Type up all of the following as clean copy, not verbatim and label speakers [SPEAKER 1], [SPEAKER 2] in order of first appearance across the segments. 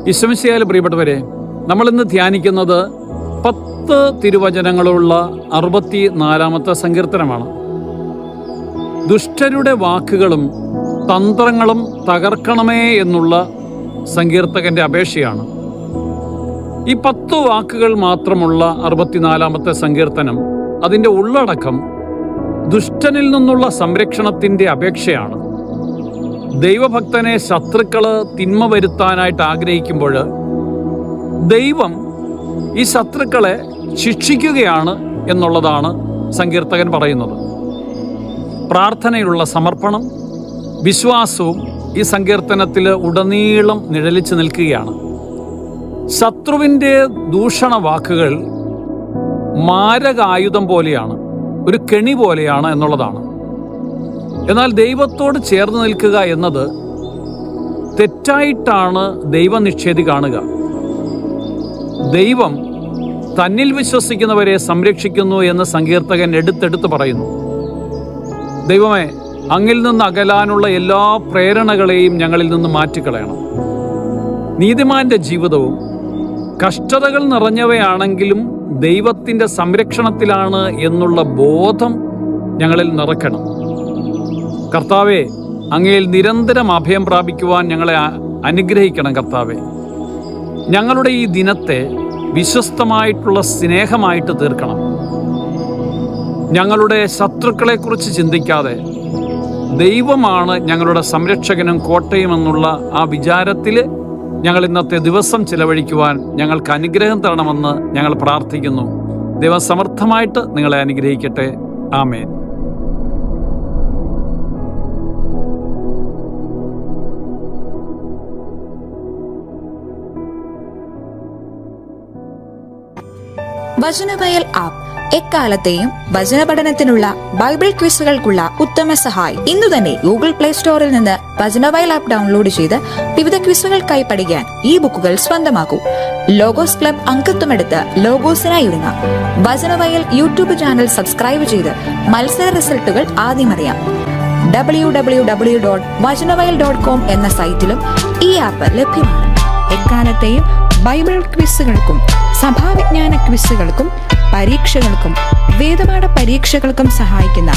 [SPEAKER 1] ഈശോമിശിഹായിൽ പ്രിയപ്പെട്ടവരെ, നമ്മളിന്ന് ധ്യാനിക്കുന്നത് 10 തിരുവചനങ്ങളുള്ള 64-ാമത്തെ സങ്കീർത്തനമാണ്. ദുഷ്ടരുടെ വാക്കുകളും തന്ത്രങ്ങളും തകർക്കണമേ എന്നുള്ള സങ്കീർത്തകന്റെ അപേക്ഷയാണ്. ഈ 10 വാക്കുകൾ മാത്രമുള്ള 64-ാമത്തെ സങ്കീർത്തനം, അതിൻ്റെ ഉള്ളടക്കം ദുഷ്ടനിൽ നിന്നുള്ള സംരക്ഷണത്തിൻ്റെ അപേക്ഷയാണ്. ദൈവഭക്തനെ ശത്രുക്കള് തിന്മ വരുത്താനായിട്ട് ആഗ്രഹിക്കുമ്പോൾ ദൈവം ഈ ശത്രുക്കളെ ശിക്ഷിക്കുകയാണ് എന്നുള്ളതാണ് സങ്കീർത്തകൻ പറയുന്നത്. പ്രാർത്ഥനയിലുള്ള സമർപ്പണം, വിശ്വാസവും ഈ സങ്കീർത്തനത്തിൽ ഉടനീളം നിഴലിച്ചു നിൽക്കുകയാണ്. ശത്രുവിൻ്റെ ദൂഷണ വാക്കുകൾ മാരകായുധം പോലെയാണ്, ഒരു കെണി പോലെയാണ് എന്നുള്ളതാണ്. എന്നാൽ ദൈവത്തോട് ചേർന്ന് നിൽക്കുക എന്നത് തെറ്റായിട്ടാണ് ദൈവനിഷേധി കാണുക. ദൈവം തന്നിൽ വിശ്വസിക്കുന്നവരെ സംരക്ഷിക്കുന്നു എന്ന് സങ്കീർത്തകൻ എടുത്തെടുത്ത് പറയുന്നു. ദൈവമേ, അങ്ങിൽ നിന്ന് അകലാനുള്ള എല്ലാ പ്രേരണകളെയും ഞങ്ങളിൽ നിന്ന് മാറ്റിക്കളയണം. നീതിമാന്റെ ജീവിതവും കഷ്ടതകൾ നിറഞ്ഞവയാണെങ്കിലും ദൈവത്തിൻ്റെ സംരക്ഷണത്തിലാണ് എന്നുള്ള ബോധം ഞങ്ങളിൽ നിറയ്ക്കണം. കർത്താവെ, അങ്ങയിൽ നിരന്തരം അഭയം പ്രാപിക്കുവാൻ ഞങ്ങളെ അനുഗ്രഹിക്കണം. കർത്താവെ, ഞങ്ങളുടെ ഈ ദിനത്തെ വിശ്വസ്തമായിട്ടുള്ള സ്നേഹമായിട്ട് തീർക്കണം. ഞങ്ങളുടെ ശത്രുക്കളെക്കുറിച്ച് ചിന്തിക്കാതെ ദൈവമാണ് ഞങ്ങളുടെ സംരക്ഷകനും കോട്ടയും എന്നുള്ള ആ വിചാരത്തിൽ ഞങ്ങൾ ഇന്നത്തെ ദിവസം ചിലവഴിക്കുവാൻ ഞങ്ങൾക്ക് അനുഗ്രഹം തരണമെന്ന് ഞങ്ങൾ പ്രാർത്ഥിക്കുന്നു. ദൈവം സമർത്ഥമായിട്ട് നിങ്ങളെ അനുഗ്രഹിക്കട്ടെ. ആമേൻ.
[SPEAKER 2] വചനവയൽ ആപ്പ് എക്കാലത്തെയും വചന പഠനത്തിനുള്ള ബൈബിൾ ക്വിസുകൾക്കുള്ള ഉത്തമ സഹായി. ഇന്നു തന്നെ ഗൂഗിൾ പ്ലേ സ്റ്റോറിൽ നിന്ന് വചനവയൽ ആപ്പ് ഡൗൺലോഡ് ചെയ്ത് വിവിധ ക്വിസുകൾക്കായി പഠിക്കാൻ ഈ ബുക്കുകൾ സ്വന്തമാക്കൂ. ലോഗോസ് ക്ലബ് അംഗത്വമെടുത്ത് ലോഗോസിനായി ഒരുങ്ങാം. വചനവയൽ യൂട്യൂബ് ചാനൽ സബ്സ്ക്രൈബ് ചെയ്ത് മത്സര റിസൾട്ടുകൾ ആദ്യം അറിയാം. www.vajanavayal.com എന്ന സൈറ്റിലും ഈ ആപ്പ് ലഭ്യമാണ്. എക്കാലത്തെയും ബൈബിൾ ക്വിസുകൾക്കും സഭാവിജ്ഞാന ക്വിസുകൾക്കും പരീക്ഷകൾക്കും വേദപാഠ പരീക്ഷകൾക്കും സഹായിക്കുന്ന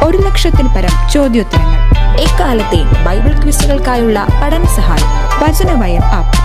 [SPEAKER 2] 1,00,000-ൽ പരം ചോദ്യോത്തരങ്ങൾ. എക്കാലത്തെയും ബൈബിൾ ക്വിസുകൾക്കായുള്ള പഠന സഹായം വചനവയൽ ആപ്പ്.